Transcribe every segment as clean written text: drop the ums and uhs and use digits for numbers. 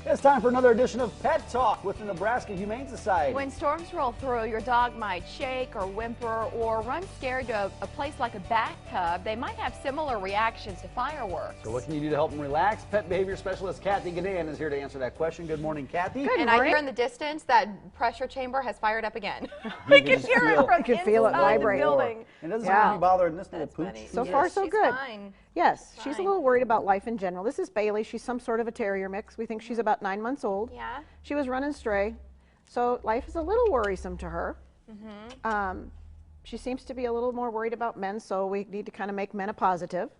It's time for another edition of Pet Talk with the Nebraska Humane Society. When storms roll through, your dog might shake or whimper or run scared to a place like a bathtub. They might have similar reactions to fireworks. So what can you do to help them relax? Pet behavior specialist Cathy Guinane is here to answer that question. Good morning, Cathy. Good morning. I hear in the distance that pressure chamber has fired up again. We can hear it from it vibrate. the building. It doesn't seem to be bothering this little pooch. So far, so good. Fine. Yes, she's a little worried about life in general. This is Bailey. She's some sort of a terrier mix. We think she's about 9 months old. Yeah. She was running stray, so life is a little worrisome to her. She seems to be a little more worried about men, so we need to kind of make men a positive,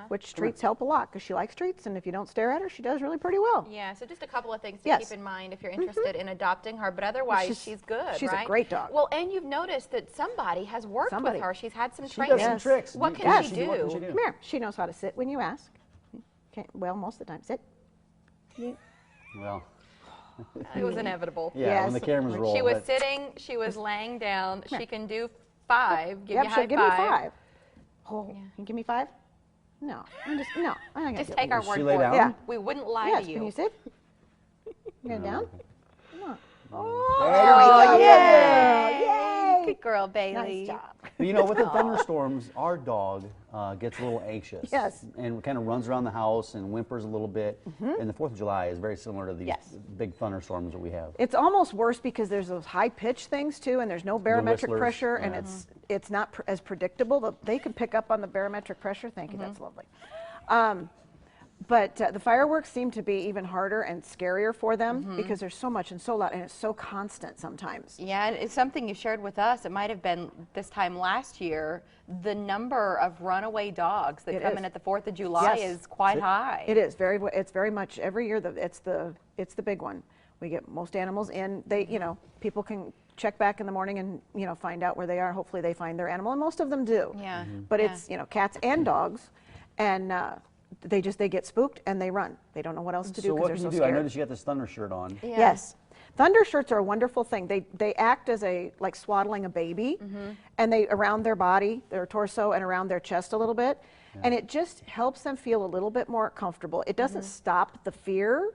which treats help a lot because she likes treats, and if you don't stare at her, she does really pretty well. Yeah, so just a couple of things to keep in mind if you're interested in adopting her, but otherwise she's good, She's right? a great dog. Well, and you've noticed that somebody has worked with her. She's had some She training. does some tricks. What can she do? Come here. She knows how to sit when you ask. Okay, well, most of the time, sit. Well, it was inevitable. yeah, when the cameras roll. She was sitting, she was laying down. She can do 5. Give you a high give me five. 5. Oh, can you give me 5? No, I'm not gonna Just do take it. our word she for lay it. down? Yeah. We wouldn't lie Yes, to you. can you sit? You go down? Come on. Oh, yay! yay! Good girl, Bailey. Nice job. You know, with the thunderstorms, our dog gets a little anxious. Yes. And kind of runs around the house and whimpers a little bit. And the 4th of July is very similar to these big thunderstorms that we have. It's almost worse because there's those high-pitched things too, and there's no barometric whistlers, pressure, and it's not as predictable. But they can pick up on the barometric pressure. Thank you, that's lovely. But the fireworks seem to be even harder and scarier for them because there's so much and so loud, and it's so constant sometimes. Yeah, and it's something you shared with us. It might have been this time last year. The number of runaway dogs that come in at the 4th of July is quite high. It is it's very much every year. It's the big one. We get most animals in. They people can check back in the morning and find out where they are. Hopefully they find their animal, and most of them do. Yeah. But it's cats and dogs, and they get spooked and they run. They don't know what else to do So because what they're can so you do? scared. I noticed you got this thunder shirt on. Yeah. Yes. Thunder shirts are a wonderful thing. They act as like swaddling a baby, and they around their body, their torso, and around their chest a little bit, and it just helps them feel a little bit more comfortable. It doesn't stop the fear,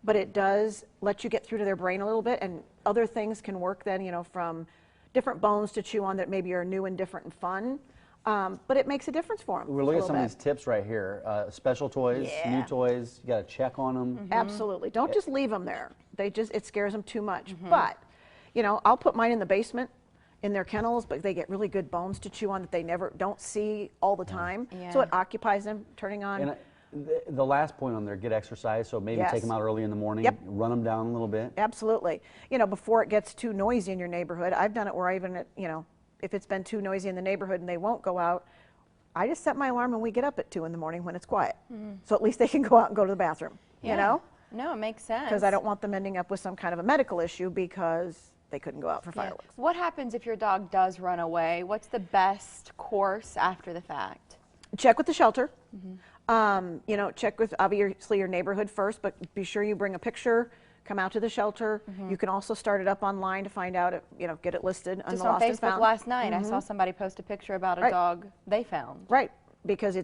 but it does let you get through to their brain a little bit, and other things can work then, from different bones to chew on that maybe are new and different and fun. But it makes a difference for them. We're looking at some of these tips right here. Special toys, new toys, you got to check on them. Absolutely. Don't just leave them there. It scares them too much. But, I'll put mine in the basement in their kennels, but they get really good bones to chew on that they don't see all the time. So it occupies them turning on. And the last point on there, get exercise. So maybe take them out early in the morning, run them down a little bit. Absolutely. Before it gets too noisy in your neighborhood. I've done it where I even, if it's been too noisy in the neighborhood and they won't go out, I just set my alarm and we get up at 2 in the morning when it's quiet. So at least they can go out and go to the bathroom, No, it makes sense. Because I don't want them ending up with some kind of a medical issue because they couldn't go out for fireworks. What happens if your dog does run away? What's the best course after the fact? Check with the shelter. Check with obviously your neighborhood first, but be sure you bring a picture. Come out to the shelter. You can also start it up online to find out, get it listed on the Lost and Found. Just on Facebook last night, I saw somebody post a picture about a dog they found. Right, because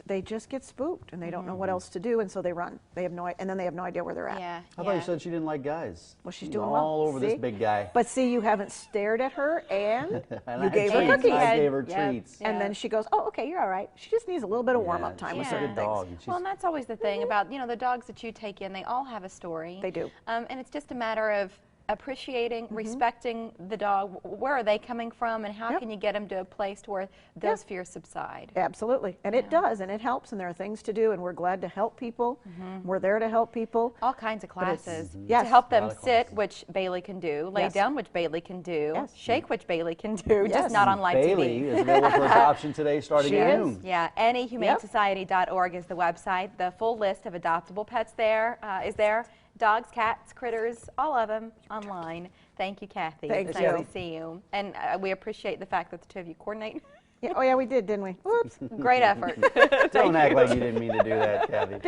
they just get spooked and they don't know what else to do, and so they run. They have and then they have no idea where they're at. Yeah. I thought you said she didn't like guys. Well, she's doing well. All over this big guy. But see, you haven't stared at her, and you gave her cookies. I gave her treats. And then she goes, oh, okay, you're all right. She just needs a little bit of warm-up time with certain She's a good dog. things. Well, and that's always the thing about, the dogs that you take in, they all have a story. They do. And it's just a matter of appreciating, respecting the dog. Where are they coming from, and how can you get them to a place to where those fears subside? Absolutely, and it does, and it helps, and there are things to do, and we're glad to help people. We're there to help people. All kinds of classes Yes. to help them sit, which Bailey can do, lay down, which Bailey can do, shake, which Bailey can do, just not on live Bailey TV. is available for adoption today starting at noon. Yeah, anyhumanesociety.org is the website. The full list of adoptable pets is there. Dogs, cats, critters, all of them online. Thank you, Cathy. Thank you. Nice to see you. And we appreciate the fact that the two of you coordinate. Oh, yeah, we did, didn't we? Whoops. Great effort. Don't act like you didn't mean to do that, Cathy.